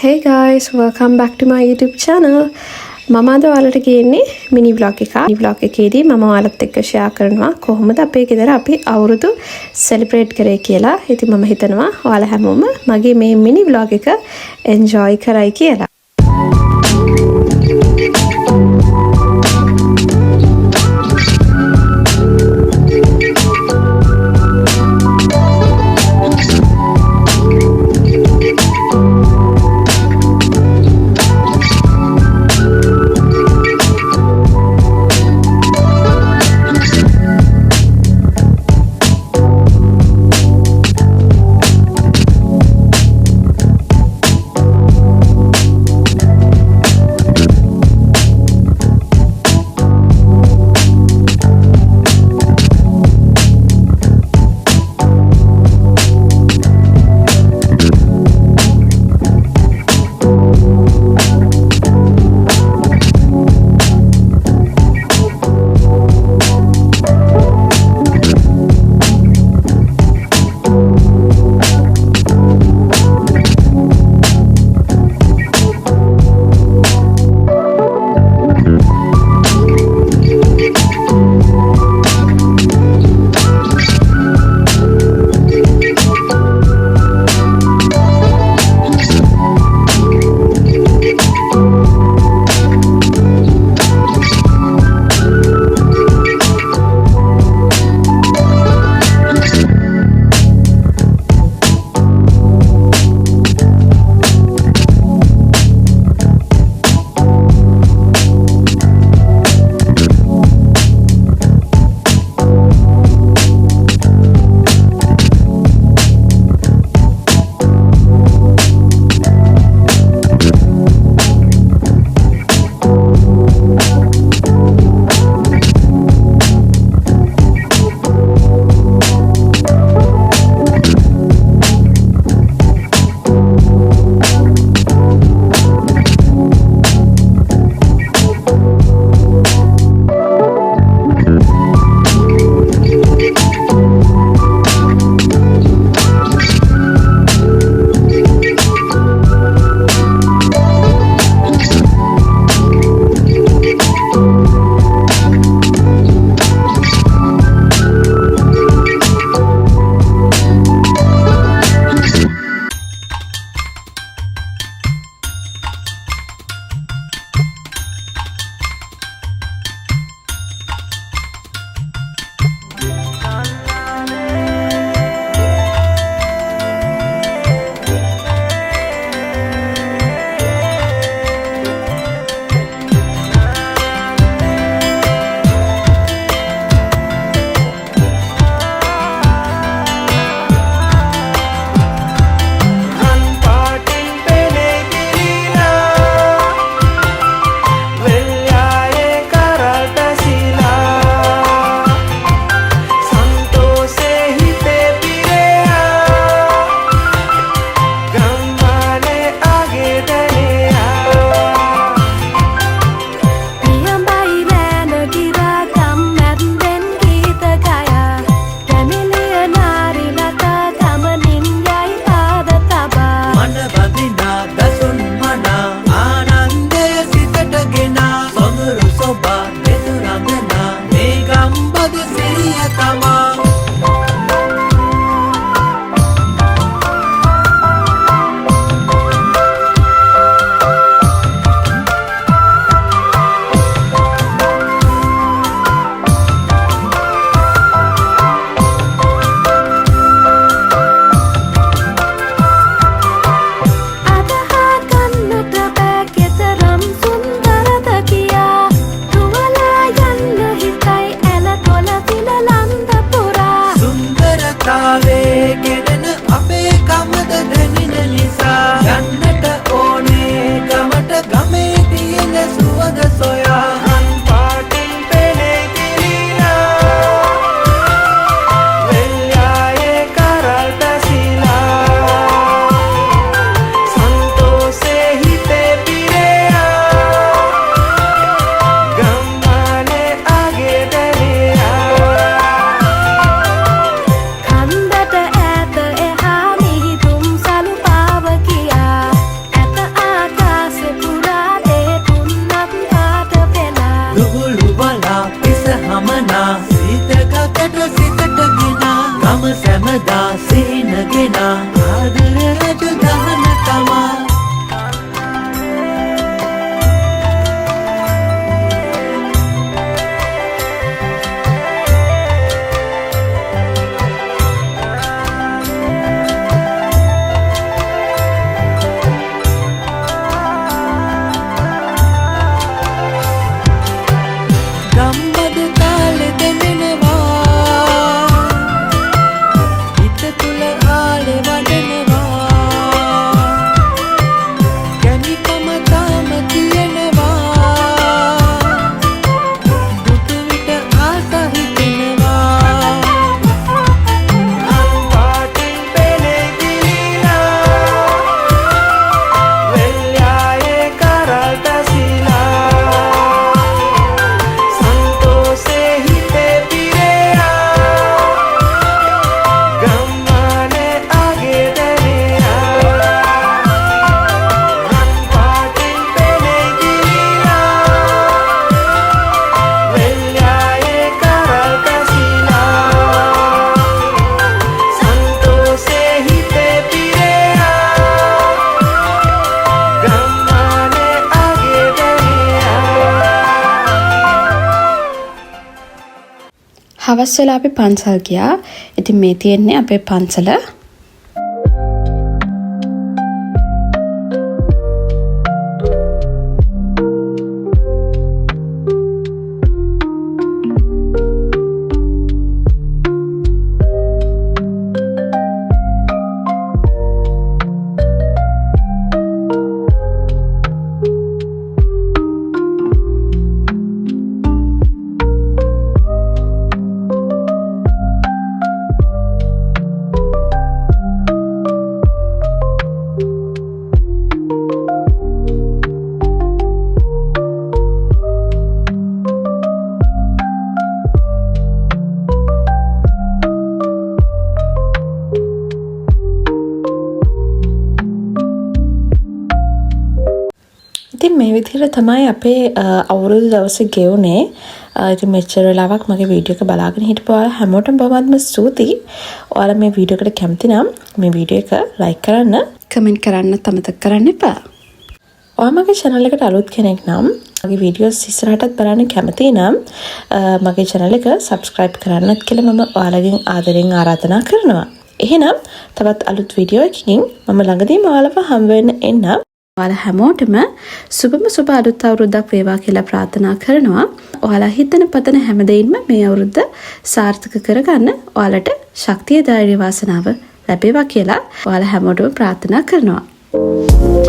Hey guys, welcome back to my YouTube channel. මම අද ඔයාලට ගේන්නේ මිනි vlog එකක්. මිනි vlog එකේදී මම ඔයාලත් එක්ක share කරනවා කොහොමද අපේ ගෙදර අපි අවුරුදු celebrate කරේ කියලා. ඉතින් මම හිතනවා ඔයාලා හැමෝම මගේ මේ මිනි vlog එක enjoy කරයි කියලා. සදා සේනගෙන ආදර රජු දහන තමා හවස් වෙලා අපි පන්සල් ගියා. ඉතින් මේ තියෙන්නේ අපේ පන්සල. ඉතින් මේ විදිහට තමයි අපේ අවුරුදු දවස ගෙවුනේ. ඉතින් මෙච්චර වෙලාවක් මගේ වීඩියෝ එක බලාගෙන හිටපු ඔයාලා හැමෝටම බොහොමත්ම ස්තුතියි. ඔයාලා මේ වීඩියෝ එකට කැමති නම් මේ වීඩියෝ එක ලයික් කරන්න, කමෙන්ට් කරන්න අමතක කරන්න එපා. ඔයා මගේ channel එකට අලුත් කෙනෙක් නම් මගේ වීඩියෝස් ඉස්සරහටත් බලන්න කැමති නම් මගේ channel එක subscribe කරන්නත් කියලා මම ඔයාලගෙන් ආදරෙන් ආරාධනා කරනවා. එහෙනම් තවත් අලුත් වීඩියෝ එකකින් මම ළඟදීම ඔයාලව හම්බ වෙන්න එන්නම්. ඔයාලා හැමෝටම සුබ අලුත් අවුරුද්දක් වේවා කියලා ප්‍රාර්ථනා කරනවා. ඔයාලා හිතන පතන හැම දෙයින්ම මේ අවුරුද්ද සාර්ථක කරගන්න ඔයාලට ශක්තිය ධෛර්ය වාසනාව ලැබේවා කියලා ඔයාලා හැමෝටම ප්‍රාර්ථනා කරනවා.